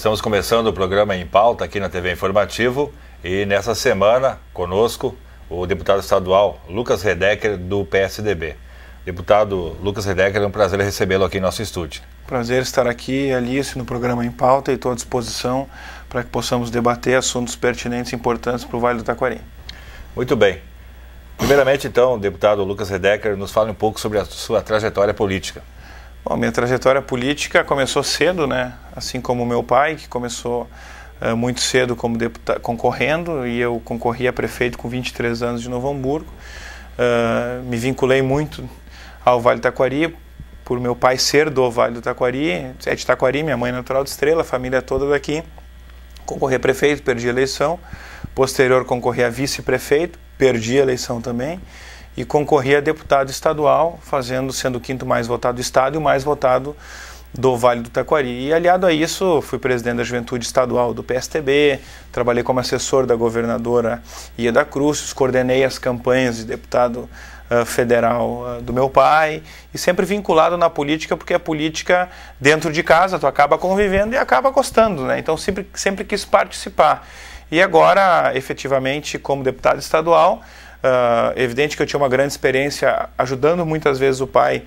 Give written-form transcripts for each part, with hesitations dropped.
Estamos começando o programa Em Pauta aqui na TV Informativo e nessa semana conosco o deputado estadual Lucas Redecker do PSDB. Deputado Lucas Redecker, é um prazer recebê-lo aqui em nosso estúdio. Prazer estar aqui, Alice, no programa Em Pauta, e estou à disposição para que possamos debater assuntos pertinentes e importantes para o Vale do Taquari. Muito bem. Primeiramente, então, deputado Lucas Redecker, nos fale um pouco sobre a sua trajetória política. Bom, minha trajetória política começou cedo, né? Assim como o meu pai, que começou muito cedo como deputado, concorrendo, e eu concorri a prefeito com 23 anos de Novo Hamburgo. Me vinculei muito ao Vale do Taquari, por meu pai ser do Vale do Taquari, é de Taquari, minha mãe é natural de Estrela, a família toda daqui. Concorri a prefeito, perdi a eleição. Posterior, concorri a vice-prefeito, perdi a eleição também. E concorri a deputado estadual, sendo o quinto mais votado do estado e o mais votado do Vale do Taquari. E aliado a isso, fui presidente da Juventude Estadual do PSTB, trabalhei como assessor da governadora Ieda Cruz, coordenei as campanhas de deputado federal do meu pai, e sempre vinculado na política, porque a política dentro de casa tu acaba convivendo e acaba gostando, né? Então sempre quis participar. E agora, efetivamente, como deputado estadual, evidente que eu tinha uma grande experiência ajudando muitas vezes o pai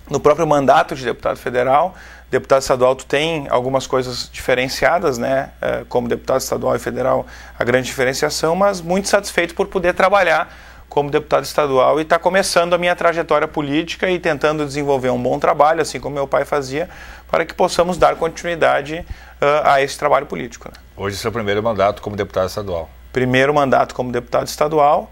no próprio mandato de deputado federal. Deputado estadual, tu tem algumas coisas diferenciadas, né? Como deputado estadual e federal, a grande diferenciação, mas muito satisfeito por poder trabalhar como deputado estadual e estar começando a minha trajetória política e tentando desenvolver um bom trabalho, assim como meu pai fazia, para que possamos dar continuidade a esse trabalho político, né? Hoje é seu primeiro mandato como deputado estadual. Primeiro mandato como deputado estadual.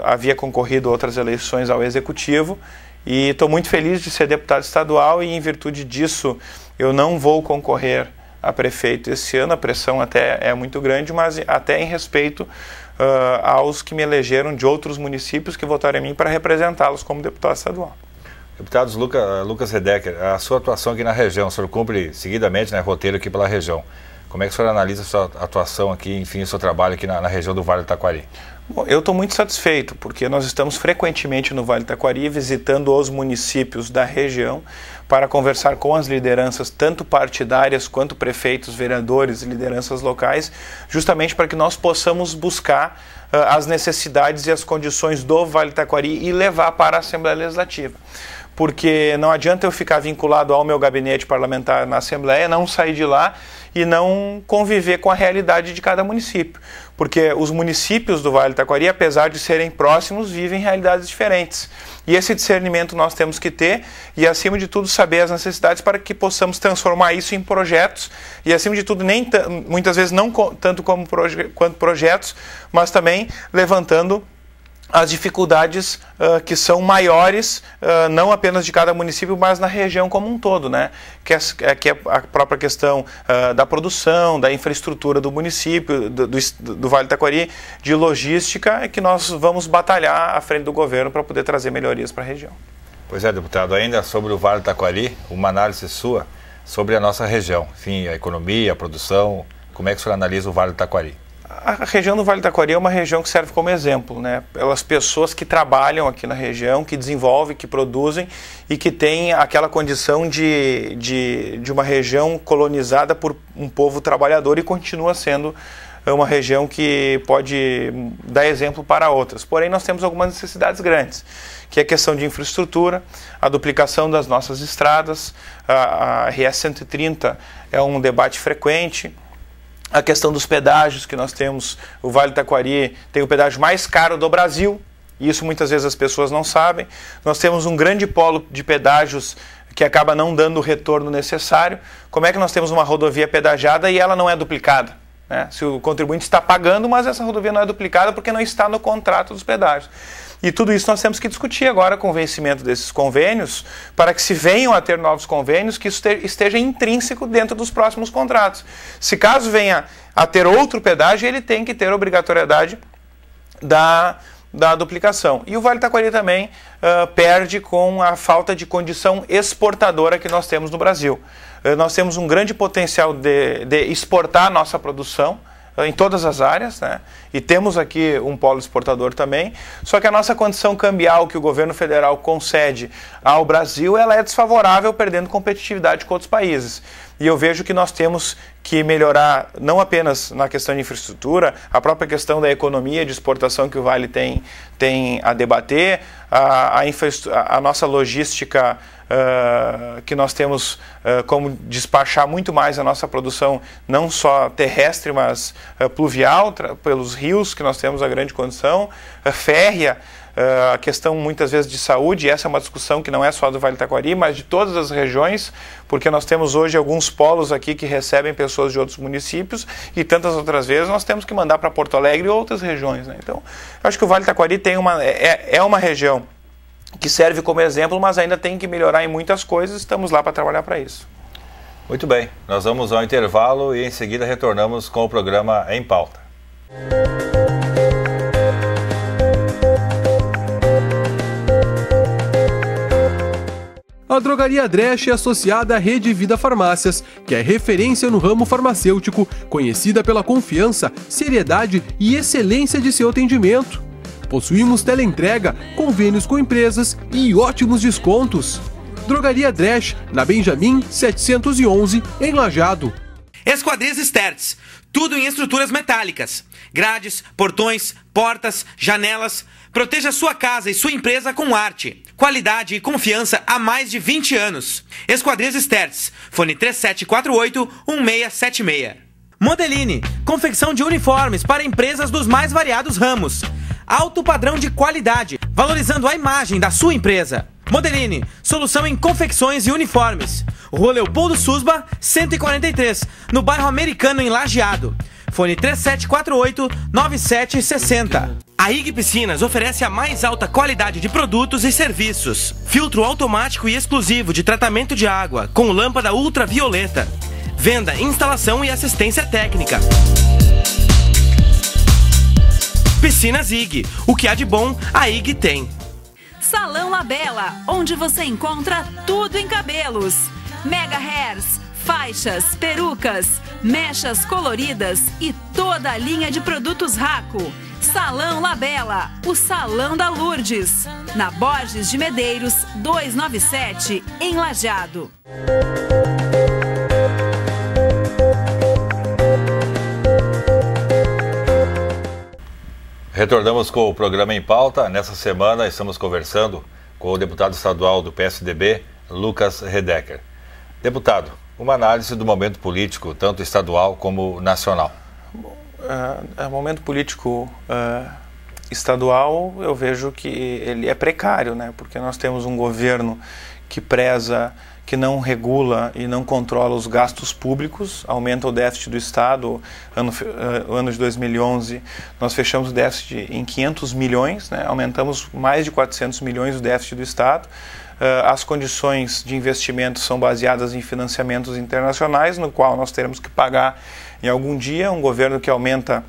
Havia concorrido outras eleições ao Executivo e estou muito feliz de ser deputado estadual, e em virtude disso eu não vou concorrer a prefeito esse ano. A pressão até é muito grande, mas até em respeito aos que me elegeram de outros municípios que votaram em mim para representá-los como deputado estadual. Deputado Lucas Redecker, a sua atuação aqui na região, o senhor cumpre seguidamente, né, roteiro aqui pela região. Como é que o senhor analisa a sua atuação aqui, enfim, o seu trabalho aqui na região do Vale do Taquari? Bom, eu estou muito satisfeito, porque nós estamos frequentemente no Vale do Taquari, visitando os municípios da região para conversar com as lideranças, tanto partidárias quanto prefeitos, vereadores e lideranças locais, justamente para que nós possamos buscar as necessidades e as condições do Vale do Taquari e levar para a Assembleia Legislativa. Porque não adianta eu ficar vinculado ao meu gabinete parlamentar na Assembleia, não sair de lá e não conviver com a realidade de cada município. Porque os municípios do Vale do Taquari, apesar de serem próximos, vivem realidades diferentes. E esse discernimento nós temos que ter e, acima de tudo, saber as necessidades para que possamos transformar isso em projetos e, acima de tudo, muitas vezes não tanto quanto projetos, mas também levantando as dificuldades que são maiores, não apenas de cada município, mas na região como um todo, né? Que é a própria questão da produção, da infraestrutura do município, do Vale do Taquari, de logística, que nós vamos batalhar à frente do governo para poder trazer melhorias para a região. Pois é, deputado, ainda sobre o Vale do Taquari, uma análise sua sobre a nossa região, enfim, a economia, a produção, como é que o senhor analisa o Vale do Taquari? A região do Vale do Taquari é uma região que serve como exemplo, né? Pelas pessoas que trabalham aqui na região, que desenvolvem, que produzem e que têm aquela condição de uma região colonizada por um povo trabalhador, e continua sendo uma região que pode dar exemplo para outras. Porém, nós temos algumas necessidades grandes, que é a questão de infraestrutura, a duplicação das nossas estradas, a RS 130 é um debate frequente. A questão dos pedágios que nós temos, o Vale do Taquari tem o pedágio mais caro do Brasil, e isso muitas vezes as pessoas não sabem. Nós temos um grande polo de pedágios que acaba não dando o retorno necessário. Como é que nós temos uma rodovia pedagiada e ela não é duplicada, né? Se o contribuinte está pagando, mas essa rodovia não é duplicada porque não está no contrato dos pedágios. E tudo isso nós temos que discutir agora com o vencimento desses convênios, para que se venham a ter novos convênios, que isso esteja intrínseco dentro dos próximos contratos. Se caso venha a ter outro pedágio, ele tem que ter obrigatoriedade da duplicação. E o Vale do Taquari também perde com a falta de condição exportadora que nós temos no Brasil. Nós temos um grande potencial de exportar a nossa produção em todas as áreas, né? E temos aqui um polo exportador também, só que a nossa condição cambial que o governo federal concede ao Brasil, ela é desfavorável, perdendo competitividade com outros países. e eu vejo que nós temos que melhorar não apenas na questão de infraestrutura, a própria questão da economia de exportação que o Vale tem a debater, a nossa logística, que nós temos como despachar muito mais a nossa produção, não só terrestre, mas pluvial, pelos rios, que nós temos a grande condição, férrea, a questão muitas vezes de saúde, e essa é uma discussão que não é só do Vale do Taquari, mas de todas as regiões, porque nós temos hoje alguns polos aqui que recebem pessoas de outros municípios, e tantas outras vezes nós temos que mandar para Porto Alegre e outras regiões, né? Então, eu acho que o Vale do Taquari é uma região que serve como exemplo, mas ainda tem que melhorar em muitas coisas, estamos lá para trabalhar para isso. Muito bem, nós vamos ao intervalo e em seguida retornamos com o programa Em Pauta. A Drogaria Dresch é associada à Rede Vida Farmácias, que é referência no ramo farmacêutico, conhecida pela confiança, seriedade e excelência de seu atendimento. Possuímos teleentrega, convênios com empresas e ótimos descontos. Drogaria Dresch, na Benjamin 711, em Lajeado. Esquadrias Stertz, tudo em estruturas metálicas. Grades, portões, portas, janelas. Proteja sua casa e sua empresa com arte, qualidade e confiança há mais de 20 anos. Esquadrias Stertz, fone 3748-1676. Modeline, confecção de uniformes para empresas dos mais variados ramos. Alto padrão de qualidade, valorizando a imagem da sua empresa. Modeline, solução em confecções e uniformes. Rua Leopoldo Susba, 143, no bairro Americano, em Lajeado. Fone 3748-9760. A IG Piscinas oferece a mais alta qualidade de produtos e serviços. Filtro automático e exclusivo de tratamento de água, com lâmpada ultravioleta. Venda, instalação e assistência técnica. Piscinas IG. O que há de bom, a IG tem. Salão Labella, onde você encontra tudo em cabelos. Mega Hairs, faixas, perucas, mechas coloridas e toda a linha de produtos Raco. Salão Labella, o Salão da Lourdes, na Borges de Medeiros, 297, em Lajeado. Retornamos com o programa Em Pauta. Nessa semana estamos conversando com o deputado estadual do PSDB, Lucas Redecker. Deputado, uma análise do momento político, tanto estadual como nacional. Bom, o momento político estadual, eu vejo que ele é precário, né? Porque nós temos um governo que preza, que não regula e não controla os gastos públicos, aumenta o déficit do Estado. Ano de 2011, nós fechamos o déficit em 500 milhões, né? Aumentamos mais de 400 milhões o déficit do Estado. As condições de investimento são baseadas em financiamentos internacionais, no qual nós teremos que pagar em algum dia. Um governo que aumenta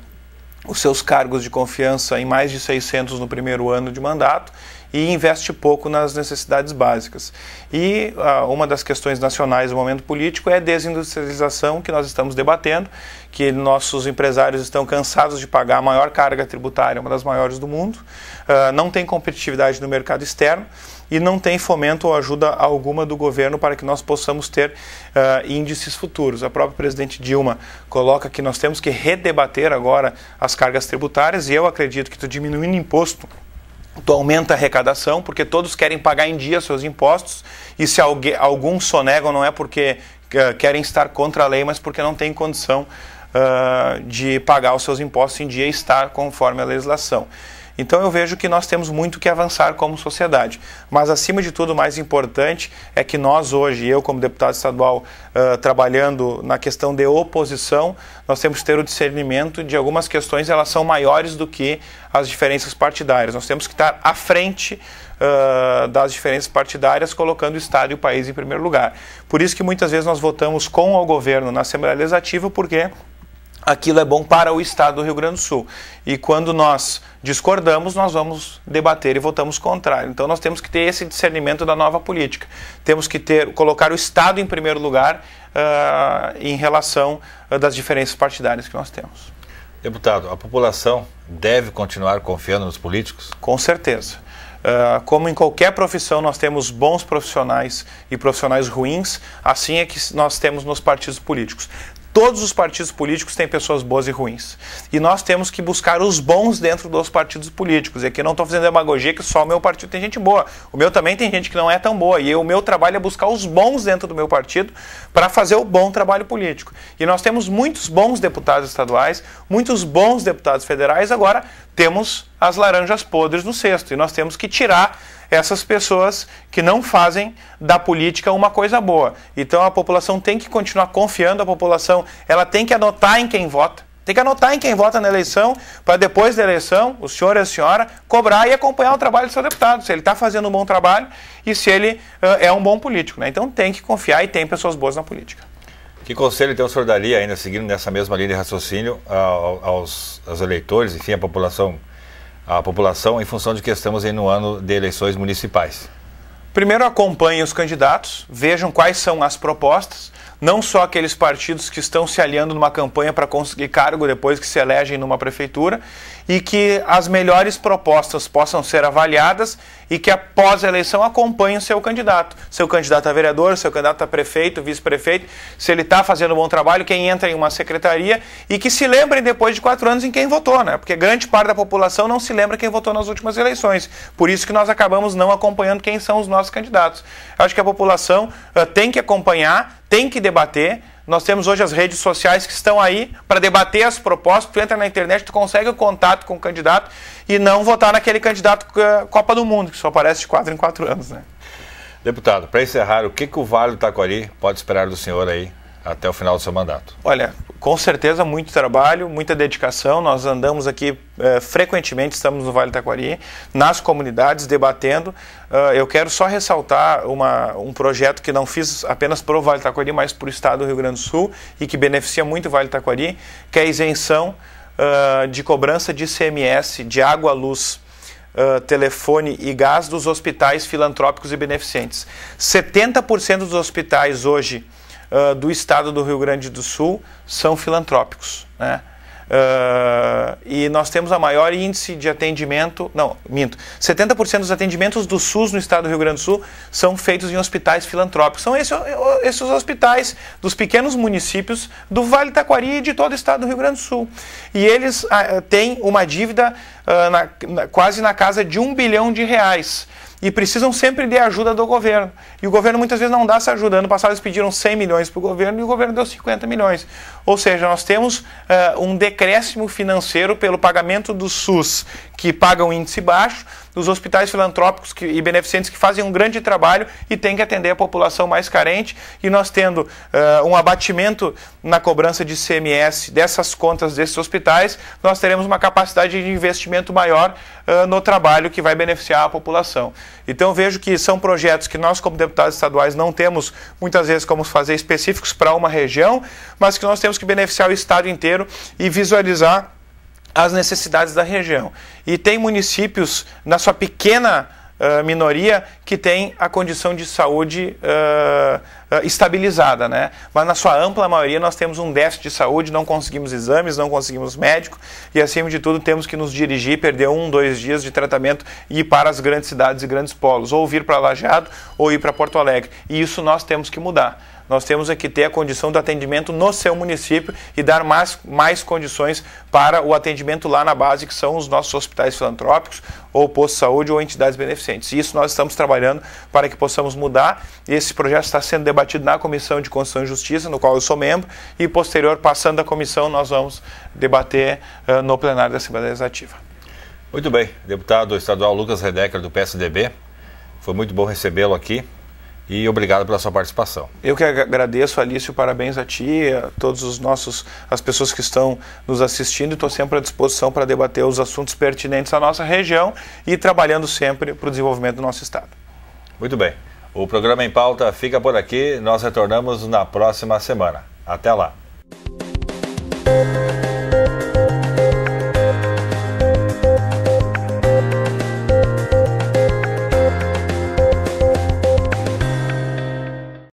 os seus cargos de confiança em mais de 600 no primeiro ano de mandato e investe pouco nas necessidades básicas. E uma das questões nacionais do momento político é a desindustrialização, que nós estamos debatendo, que nossos empresários estão cansados de pagar a maior carga tributária, uma das maiores do mundo, não tem competitividade no mercado externo e não tem fomento ou ajuda alguma do governo para que nós possamos ter índices futuros. A própria presidente Dilma coloca que nós temos que redebater agora as cargas tributárias, e eu acredito que tu diminuindo imposto, tu aumenta a arrecadação, porque todos querem pagar em dia seus impostos, e se alguns sonegam não é porque querem estar contra a lei, mas porque não têm condição de pagar os seus impostos em dia e estar conforme a legislação. Então eu vejo que nós temos muito que avançar como sociedade, mas acima de tudo o mais importante é que nós hoje, eu como deputado estadual trabalhando na questão de oposição, nós temos que ter o discernimento de algumas questões, elas são maiores do que as diferenças partidárias. Nós temos que estar à frente das diferenças partidárias, colocando o Estado e o país em primeiro lugar. Por isso que muitas vezes nós votamos com o governo na Assembleia Legislativa, porque aquilo é bom para o Estado do Rio Grande do Sul. E quando nós discordamos, nós vamos debater e votamos contrário. Então nós temos que ter esse discernimento da nova política. Temos que colocar o Estado em primeiro lugar em relação das diferenças partidárias que nós temos. Deputado, a população deve continuar confiando nos políticos? Com certeza. Como em qualquer profissão nós temos bons profissionais e profissionais ruins, assim é que nós temos nos partidos políticos. Todos os partidos políticos têm pessoas boas e ruins. E nós temos que buscar os bons dentro dos partidos políticos. E aqui não estou fazendo demagogia que só o meu partido tem gente boa. O meu também tem gente que não é tão boa. E o meu trabalho é buscar os bons dentro do meu partido para fazer o bom trabalho político. E nós temos muitos bons deputados estaduais, muitos bons deputados federais. Agora temos as laranjas podres no cesto. E nós temos que tirar essas pessoas que não fazem da política uma coisa boa. Então a população tem que continuar confiando, a população ela tem que anotar em quem vota. Tem que anotar em quem vota na eleição, para depois da eleição, o senhor e a senhora, cobrar e acompanhar o trabalho do seu deputado, se ele está fazendo um bom trabalho e se ele é um bom político, né? Então tem que confiar e tem pessoas boas na política. Que conselho então o senhor daria, ainda seguindo nessa mesma linha de raciocínio, aos eleitores, enfim, a população em função de que estamos no ano de eleições municipais? Primeiro, acompanhem os candidatos, vejam quais são as propostas, não só aqueles partidos que estão se aliando numa campanha para conseguir cargo depois que se elegem numa prefeitura, e que as melhores propostas possam ser avaliadas e que após a eleição acompanhem o seu candidato a vereador, seu candidato a prefeito, vice-prefeito, se ele está fazendo um bom trabalho, quem entra em uma secretaria, e que se lembrem depois de 4 anos em quem votou, né? Porque grande parte da população não se lembra quem votou nas últimas eleições. Por isso que nós acabamos não acompanhando quem são os nossos candidatos. Acho que a população tem que acompanhar, tem que debater. Nós temos hoje as redes sociais que estão aí para debater as propostas. Tu entra na internet, tu consegue o contato com o candidato e não votar naquele candidato Copa do Mundo, que só aparece de 4 em 4 anos, né? Deputado, para encerrar, o que o Vale do Taquari pode esperar do senhor aí até o final do seu mandato? Olha, com certeza muito trabalho, muita dedicação. Nós andamos aqui frequentemente, estamos no Vale do Taquari, nas comunidades, debatendo. Eu quero só ressaltar um projeto que não fiz apenas para o Vale do Taquari, mas para o estado do Rio Grande do Sul e que beneficia muito o Vale do Taquari, que é a isenção de cobrança de ICMS, de água, luz, telefone e gás dos hospitais filantrópicos e beneficentes. 70% dos hospitais hoje do estado do Rio Grande do Sul são filantrópicos, né? E nós temos a maior índice de atendimento, 70% dos atendimentos do SUS no estado do Rio Grande do Sul são feitos em hospitais filantrópicos. São esses hospitais dos pequenos municípios do Vale do Taquari e de todo o estado do Rio Grande do Sul. E eles têm uma dívida quase na casa de R$1 bilhão e precisam sempre de ajuda do governo. E o governo muitas vezes não dá essa ajuda. Ano passado eles pediram 100 milhões para o governo e o governo deu 50 milhões. Ou seja, nós temos um decréscimo financeiro pelo pagamento do SUS, que paga um índice baixo, dos hospitais filantrópicos e beneficentes que fazem um grande trabalho e têm que atender a população mais carente, e nós tendo um abatimento na cobrança de ICMS dessas contas desses hospitais, nós teremos uma capacidade de investimento maior no trabalho que vai beneficiar a população. Então eu vejo que são projetos que nós como deputados estaduais não temos muitas vezes como fazer específicos para uma região, mas que nós temos que beneficiar o estado inteiro e visualizar as necessidades da região. E tem municípios, na sua pequena minoria, que tem a condição de saúde estabilizada, né? Mas na sua ampla maioria nós temos um déficit de saúde, não conseguimos exames, não conseguimos médico e acima de tudo temos que nos dirigir, perder 1, 2 dias de tratamento e ir para as grandes cidades e grandes polos, ou vir para Lajeado ou ir para Porto Alegre. E isso nós temos que mudar. Nós temos que ter a condição do atendimento no seu município e dar mais condições para o atendimento lá na base, que são os nossos hospitais filantrópicos, ou posto de saúde, ou entidades beneficentes. E isso nós estamos trabalhando para que possamos mudar. Esse projeto está sendo debatido na Comissão de Constituição e Justiça, no qual eu sou membro, e posterior, passando da comissão, nós vamos debater no plenário da Assembleia Legislativa. Muito bem. Deputado estadual Lucas Redecker, do PSDB, foi muito bom recebê-lo aqui. E obrigado pela sua participação. Eu que agradeço, Alício, parabéns a ti, a todos as pessoas que estão nos assistindo, e estou sempre à disposição para debater os assuntos pertinentes à nossa região e trabalhando sempre para o desenvolvimento do nosso estado. Muito bem. O programa Em Pauta fica por aqui, nós retornamos na próxima semana. Até lá.